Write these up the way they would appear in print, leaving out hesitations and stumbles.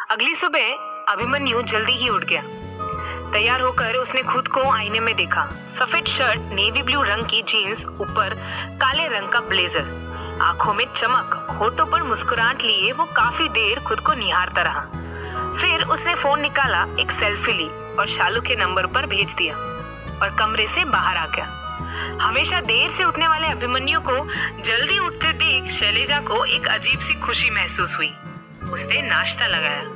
अगली सुबह अभिमन्यु जल्दी ही उठ गया। तैयार होकर उसने खुद को आईने में देखा। सफेद शर्ट, नेवी ब्लू रंग की जीन्स, ऊपर काले रंग का ब्लेजर, आंखों में चमक, होठों पर मुस्कुराहट लिए वो काफी देर खुद को निहारता रहा। फिर उसने फोन निकाला, एक सेल्फी ली और शालू के नंबर पर भेज दिया और कमरे से बाहर आ गया। हमेशा देर से उठने वाले अभिमन्यु को जल्दी उठते देख शैलेजा को एक अजीब सी खुशी महसूस हुई। उसने नाश्ता लगाया।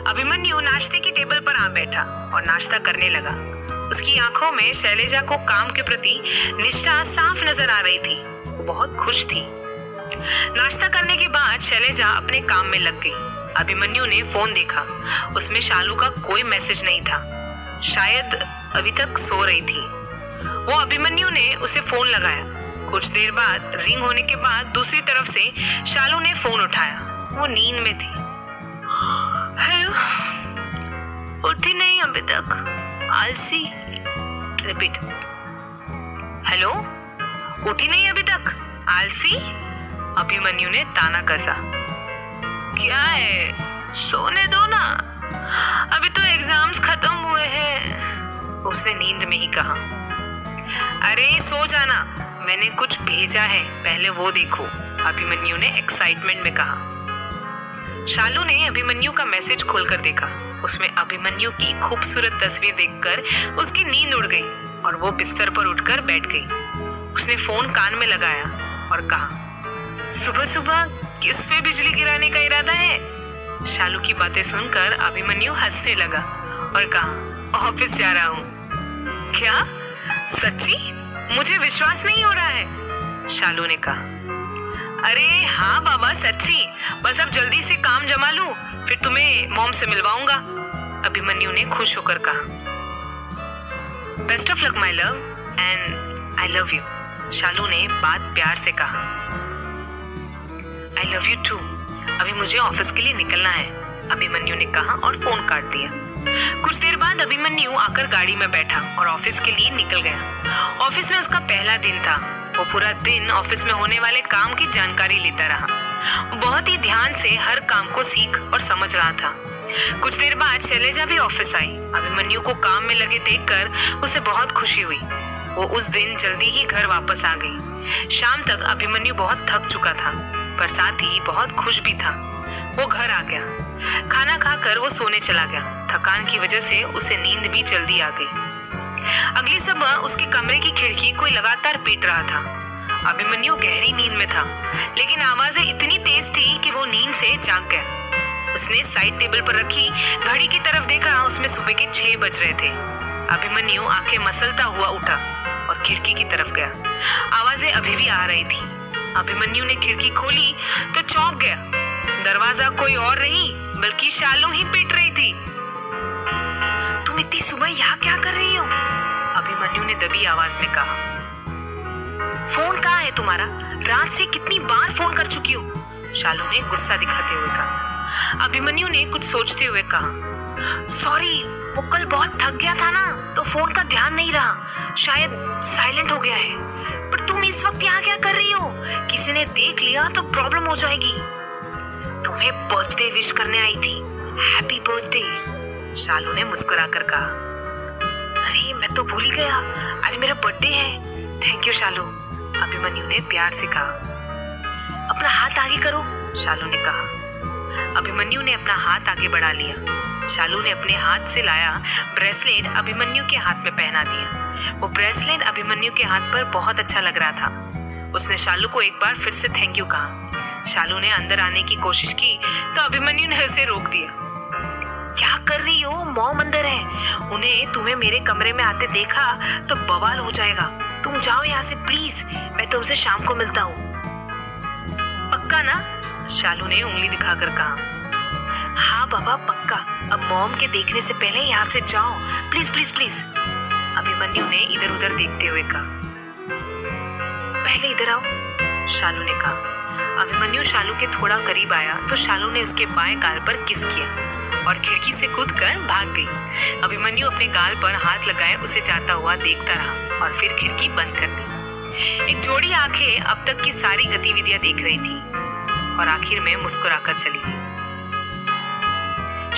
अभिमन्यु नाश्ते की टेबल पर आ बैठा और नाश्ता करने लगा। उसकी आंखों में शैलेजा को काम के प्रति निष्ठा साफ नजर आ रही थी। वो बहुत खुश थी। नाश्ता करने के बाद शैलेजा अपने काम में लग गई। अभिमन्यु ने फोन देखा। उसमें शालू का कोई मैसेज नहीं था। शायद अभी तक सो रही थी। वो अभिमन्यु ने उसे फोन लगाया। कुछ देर बाद रिंग होने के बाद दूसरी तरफ से शालू ने फोन उठाया। वो नींद में थी। हेलो, उठी नहीं अभी तक? आलसी। रिपीट। हेलो, उठी नहीं अभी तक? आलसी। अभिमन्यु ने ताना कसा। क्या है, सोने दो ना, अभी तो एग्जाम्स खत्म हुए हैं, उसने नींद में ही कहा। अरे सो जाना, मैंने कुछ भेजा है, पहले वो देखो, अभिमन्यु ने एक्साइटमेंट में कहा। शालू ने अभिमन्यु का मैसेज खोलकर देखा। उसमें अभिमन्यु की खूबसूरत तस्वीर देखकर उसकी नींद उड़ गई और वो बिस्तर पर उठकर बैठ गई। उसने फोन कान में लगाया और कहा, सुबह सुबह किस पे बिजली गिराने का इरादा है? शालू की बातें सुनकर अभिमन्यु हंसने लगा और कहा, ऑफिस जा रहा हूँ। क्या? सच्ची? मुझे विश्वास नहीं हो रहा है, शालू ने कहा। अरे हाँ बाबा, सच्ची, बस अब जल्दी से काम जमा लूं, फिर तुम्हें मॉम से मिलवाऊंगा, अभिमन्यु ने खुश होकर कहा। Best of luck my love and I love you, Shalu ने बात प्यार से कहा। आई लव यू टू, अभी मुझे ऑफिस के लिए निकलना है, अभिमन्यु ने कहा और फोन काट दिया। कुछ देर बाद अभिमन्यु आकर गाड़ी में बैठा और ऑफिस के लिए निकल गया। ऑफिस में उसका पहला दिन था। वो पूरा दिन ऑफिस में होने वाले काम की जानकारी लेता रहा। बहुत ही ध्यान से हर काम को सीख और समझ रहा था। कुछ देर बाद शैलेजा भी ऑफिस आई। अभिमन्यु को काम में लगे देखकर उसे बहुत खुशी हुई। वो उस दिन जल्दी ही घर वापस आ गई। शाम तक अभिमन्यु बहुत थक चुका था, पर साथ ही बहुत खुश भी था। वो घर आ गया। खाना खाकर वो सोने चला गया। थकान की वजह से उसे नींद भी जल्दी आ गई। अगली सुबह उसके कमरे की खिड़की कोई लगातार पीट रहा था। अभिमन्यु गहरी नींद में था, लेकिन आवाजें इतनी तेज थी कि वो नींद से जाग गया। उसने साइड टेबल पर रखी घड़ी की तरफ देखा। उसमें सुबह के 6 बज रहे थे। अभिमन्यु आंखें मसलता हुआ उठा और खिड़की की तरफ गया। आवाजें अभी भी आ रही थी। अभिमन्यु ने खिड़की खोली तो चौंक गया। दरवाजा कोई और नहीं बल्कि शालू ही पीट रही थी। तुम इतनी सुबह यहाँ क्या कर रही हो? अभिमन्यु ने दबी आवाज में कहा। फोन कहाँ है तुम्हारा? रात से कितनी बार फोन कर चुकी हूँ, शालू ने गुस्सा दिखाते हुए कहा। अभिमन्यु ने कुछ सोचते हुए कहा, सॉरी, वो कल बहुत थक गया था ना, तो फोन का ध्यान नहीं रहा, शायद साइलेंट हो गया है। पर तुम इस वक्त यहाँ क्या कर रही हो? किसी ने देख लिया तो प्रॉब्लम हो जाएगी। तुम्हें बर्थडे विश करने आई थी, हैप्पी बर्थडे, शालू ने मुस्कुराकर कहा। अरे मैं तो भूल ही गया, आज मेरा बर्थडे है। थैंक यू शालू, अभिमन्यु ने प्यार से कहा। अपना हाथ आगे करो, शालू ने कहा। अभिमन्यु ने अपना हाथ आगे बढ़ा लिया। शालू ने अपने हाथ से लाया ब्रेसलेट अभिमन्यु के हाथ में पहना दिया। वो ब्रेसलेट अभिमन्यु के हाथ पर बहुत अच्छा लग रहा था। उसने शालू को एक बार फिर से थैंक यू कहा। शालू ने अंदर आने की कोशिश की तो अभिमन्यु ने उसे रोक दिया। क्या कर रही हो? मॉम अंदर है, उन्हें तुम्हें मेरे कमरे में आते देखा तो बवाल हो जाएगा। तुम जाओ यहाँ से प्लीज, मैं तुमसे शाम को मिलता हूँ। पक्का ना? शालू ने उंगली दिखाकर कहा। हाँ बाबा पक्का, अब मॉम के देखने से पहले यहाँ से जाओ प्लीज प्लीज प्लीज, अभिमन्यु ने इधर उधर देखते हुए कहा। पहले इधर आओ, शालू ने कहा। अभिमन्यु शालू के थोड़ा करीब आया तो शालू ने उसके बाएं गाल पर किस किया और खिड़की से कूदकर भाग गई। अभिमन्यु अपने गाल पर हाथ लगाए उसे जाता हुआ देखता रहा और फिर खिड़की बंद कर दी। एक जोड़ी आंखें अब तक की सारी गतिविधियां देख रही थी और आखिर में मुस्कुराकर चली गई।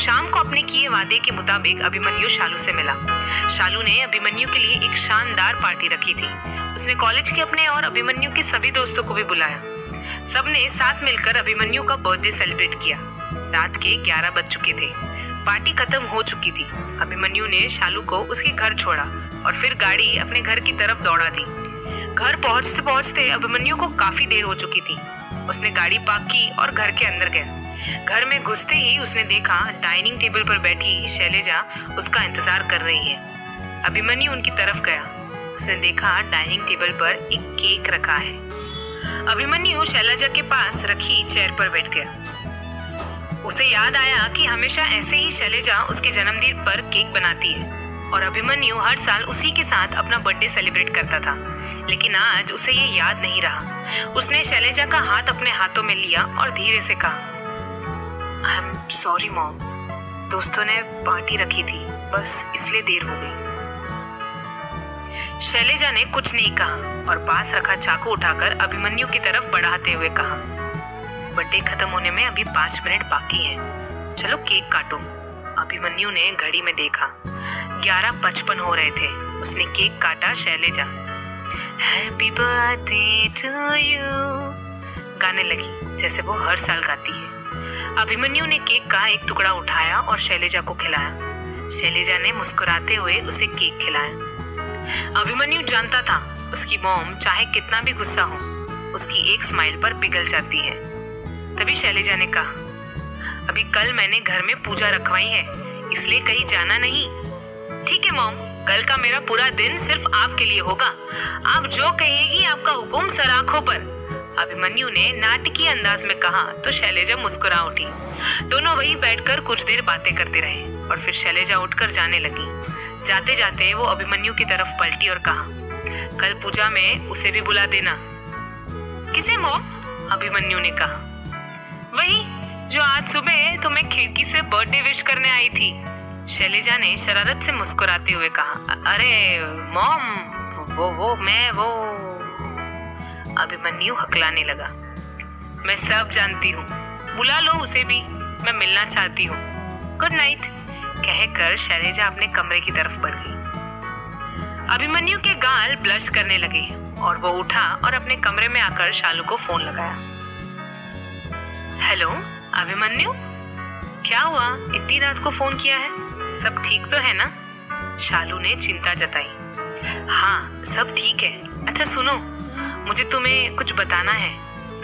शाम को अपने किए वादे के मुताबिक अभिमन्यु शालू से मिला। शालू ने अभिमन्यु के लिए एक शानदार पार्टी रखी थी। उसने कॉलेज के अपने और अभिमन्यु के सभी दोस्तों को भी बुलाया। सबने साथ मिलकर अभिमन्यु का बर्थडे सेलिब्रेट किया। रात के 11 बज चुके थे। पार्टी खत्म हो चुकी थी। अभिमन्यु ने शालू को उसके घर छोड़ा और फिर गाड़ी अपने घर की तरफ दौड़ा दी। घर पहुंचते पहुंचते अभिमन्यु को काफी देर हो चुकी थी। उसने गाड़ी पार्क की और घर के अंदर गया। घर में घुसते ही उसने देखा डाइनिंग टेबल पर बैठी शैलेजा उसका इंतजार कर रही है। अभिमन्यु उनकी तरफ गया। उसने देखा डाइनिंग टेबल पर एक केक रखा है। अभिमन्यु शैलेजा के पास रखी चेयर पर बैठ गया। उसे याद आया कि हमेशा ऐसे ही शैलेजा उसके जन्मदिन पर केक बनाती है और अभिमन्यु हर साल उसी के साथ अपना बर्थडे सेलिब्रेट करता था। लेकिन आज उसे ये याद नहीं रहा। उसने शैलेजा का हाथ अपने हाथों में लिया और धीरे से कहा, आई एम सॉरी मॉम, दोस्तों ने पार्टी रखी थी, बस इसलिए देर हो गई। शैलेजा ने कुछ नहीं कहा और पास रखा चाकू उठाकर अभिमन्यु की तरफ बढ़ाते हुए कहा, बर्थडे खत्म होने में अभी 5 मिनट बाकी हैं, चलो केक काटो। अभिमन्यु ने घड़ी में देखा, 11:55 हो रहे थे। उसने केक काटा। Shaileja happy birthday to you गाने लगी जैसे वो हर साल गाती है। अभिमन्यु ने केक का एक टुकड़ा उठाया और शैलेजा को खिलाया। शैलेजा ने मुस्कुराते हुए उसे केक खिलाया। अभिमन्यु जानता था उसकी मॉम चाहे कितना भी गुस्सा हो, उसकी एक स्माइल पर पिघल जाती है। तभी शैलेजा ने कहा, अभी कल मैंने घर में पूजा रखवाई है, इसलिए कहीं जाना नहीं। ठीक है मॉम, कल का मेरा पूरा दिन सिर्फ आपके लिए होगा। आप जो कहेगी आपका हुक्म सर आंखों पर। अभिमन्यु ने नाटकीय अंदाज में कहा तो शैलेजा मुस्कुरा उठी। दोनों वहीं बैठकर कुछ देर बातें करते रहे और फिर शैलेजा उठकर जाने लगी। जाते जाते वो अभिमन्यु की तरफ पलटी और कहा, कल पूजा में उसे भी बुला देना। किसे मॉम? अभिमन्यु ने कहा, वही जो आज सुबह तुम्हें खिड़की से बर्थडे विश करने आई थी। शैलेजा ने शरारत से मुस्कुराते हुए कहा, अरे मॉम, वो अभिमन्यु हकलाने लगा, मैं सब जानती हूँ, बुला लो उसे भी, मैं मिलना चाहती हूँ। गुड नाइट कहकर शैलेजा अपने कमरे की तरफ बढ़ गई। अभिमन्यु के गाल ब्लश करने लगे और वो उठा और अपने कमरे में आकर शालू को फोन लगाया। हेलो अभिमन्यु, क्या हुआ, इतनी रात को फोन किया है? सब ठीक तो है ना? शालू ने चिंता जताई। हाँ सब ठीक है। अच्छा सुनो, मुझे तुम्हें कुछ बताना है,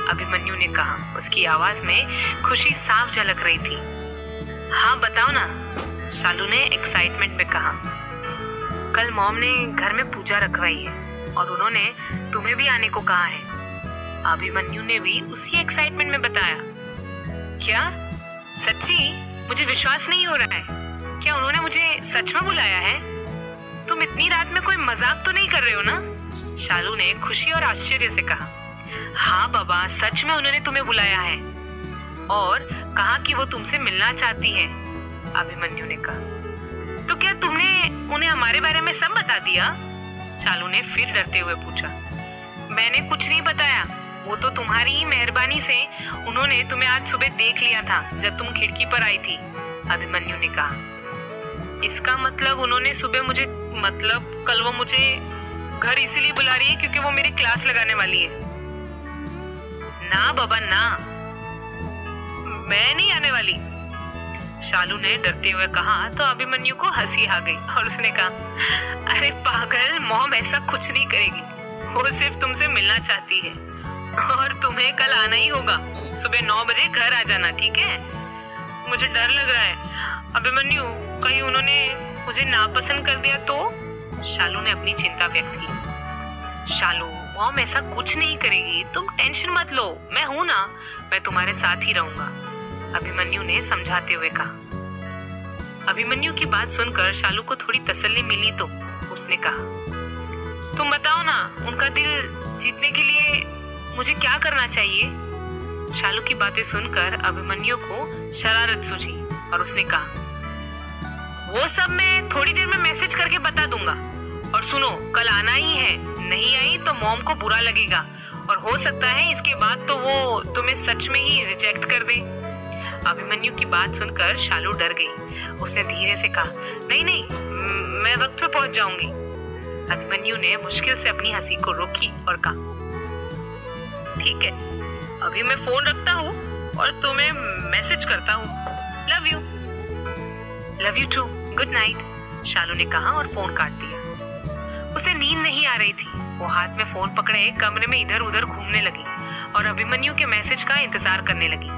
अभिमन्यु ने कहा। उसकी आवाज में खुशी साफ झलक रही थी। हाँ बताओ ना, शालू ने एक्साइटमेंट में कहा। कल मॉम ने घर में पूजा रखवाई है और उन्होंने तुम्हें भी आने को कहा है। अभिमन्यु ने भी उसी एक्साइटमेंट में बताया। क्या सच्ची? मुझे विश्वास नहीं हो रहा है। क्या उन्होंने मुझे सच में बुलाया है? तुम इतनी रात में कोई मजाक तो नहीं कर रहे हो ना? शालू ने खुशी और आश्चर्य से कहा। हाँ बाबा, सच में उन्होंने तुम्हें बुलाया है और कहा कि वो तुमसे मिलना चाहती है, अभिमन्यु ने कहा। तो क्या तुमने उन्हें हमारे बारे में सब बता दिया? शालू ने फिर डरते हुए पूछा। मैंने कुछ नहीं बताया, वो तो तुम्हारी ही मेहरबानी से उन्होंने तुम्हें आज सुबह देख लिया था जब तुम खिड़की पर आई थी, अभिमन्यु ने कहा। इसका मतलब उन्होंने सुबह मुझे, मतलब कल वो मुझे घर इसीलिए बुला रही है क्योंकि वो मेरी क्लास लगाने वाली है? ना बाबा ना, मैं नहीं आने वाली, शालू ने डरते हुए कहा। तो अभिमन्यु को हंसी आ गई और उसने कहा, अरे पागल, मॉम ऐसा कुछ नहीं करेगी, वो सिर्फ तुमसे मिलना चाहती है और तुम्हें कल आना ही होगा। सुबह 9 बजे घर आ जाना, ठीक है? मुझे डर लग रहा है अभिमन्यु, कहीं उन्होंने मुझे नापसंद कर दिया तो? शालू ने अपनी चिंता व्यक्त की। शालू, मॉम ऐसा कुछ नहीं करेगी, तुम टेंशन मत लो, मैं हूं ना, मैं तुम्हारे साथ ही रहूंगा, अभिमन्यु ने समझाते हुए कहा। अभिमन्यु की बात सुनकर शालू को थोड़ी तसल्ली मिली तो उसने कहा, तुम बताओ ना, उनका दिल जीतने के लिए मुझे क्या करना चाहिए? शालू की बातें सुनकर अभिमन्यु को शरारत सूझी और उसने कहा, वो सब मैं थोड़ी देर में मैसेज करके बता दूंगा। और सुनो, कल आना ही है, नहीं आई तो मॉम को बुरा लगेगा और हो सकता है इसके बाद तो वो तुम्हें सच में ही रिजेक्ट कर दे। अभिमन्यु की बात सुनकर शालू डर गई। उसने धीरे से कहा, नहीं नहीं, मैं वक्त पे पहुंच जाऊंगी। अभिमन्यु ने मुश्किल से अपनी हंसी को रोकी और कहा, ठीक है, अभी मैं फोन रखता हूँ और तुम्हें मैसेज करता हूँ। Love you. Love you too, good night, Shalu ने कहा और फोन काट दिया। उसे नींद नहीं आ रही थी। वो हाथ में फोन पकड़े कमरे में इधर उधर घूमने लगी और अभिमन्यु के मैसेज का इंतजार करने लगी।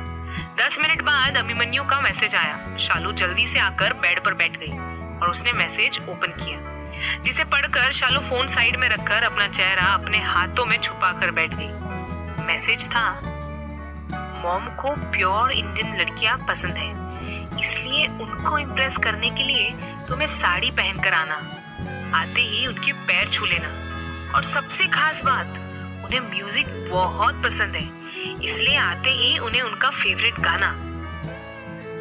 10 मिनट बाद अभिमन्यु का मैसेज आया। शालू जल्दी से आकर बेड पर बैठ गई और उसने मैसेज ओपन किया, जिसे पढ़कर शालू फोन साइड में रखकर अपना चेहरा अपने हाथों में छुपा कर बैठ गई। मैसेज था, मॉम को प्योर इंडियन लड़कियां पसंद है, इसलिए उनको इम्प्रेस करने के लिए तुम्हें साड़ी पहनकर आना, आते ही उनके पैर छू लेना, और सबसे खास बात, उन्हें म्यूजिक बहुत पसंद है, इसलिए आते ही उन्हें उनका फेवरेट गाना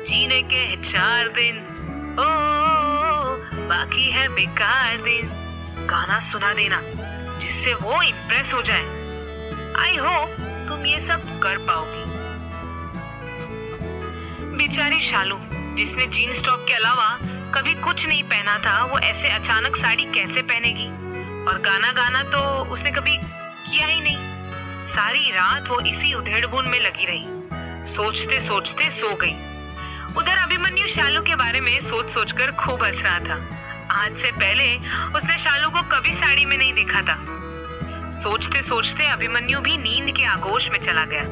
जीने के 4 दिन ओ बाकी है बेकार दिन गाना सुना देना, जिससे वो इम्प्रेस हो जाए। आई होप तुम ये सब कर पाओगी। बेचारी शालू, जिसने जीन्स टॉप के अलावा कभी कुछ नहीं पहना था, वो ऐसे अचानक साड़ी कैसे पहनेगी? और गाना तो उसने कभी किया ही नहीं। सारी रात वो इसी उधेड़-बुन में लगी रही, सोचते सोचते सो गई। उधर अभिमन्यु शालू के बारे में सोच सोचकर खूब हंस रहा था। आज से पहले उसने शालू को कभी साड़ी में नहीं देखा था। सोचते सोचते अभिमन्यु भी नींद के आगोश में चला गया।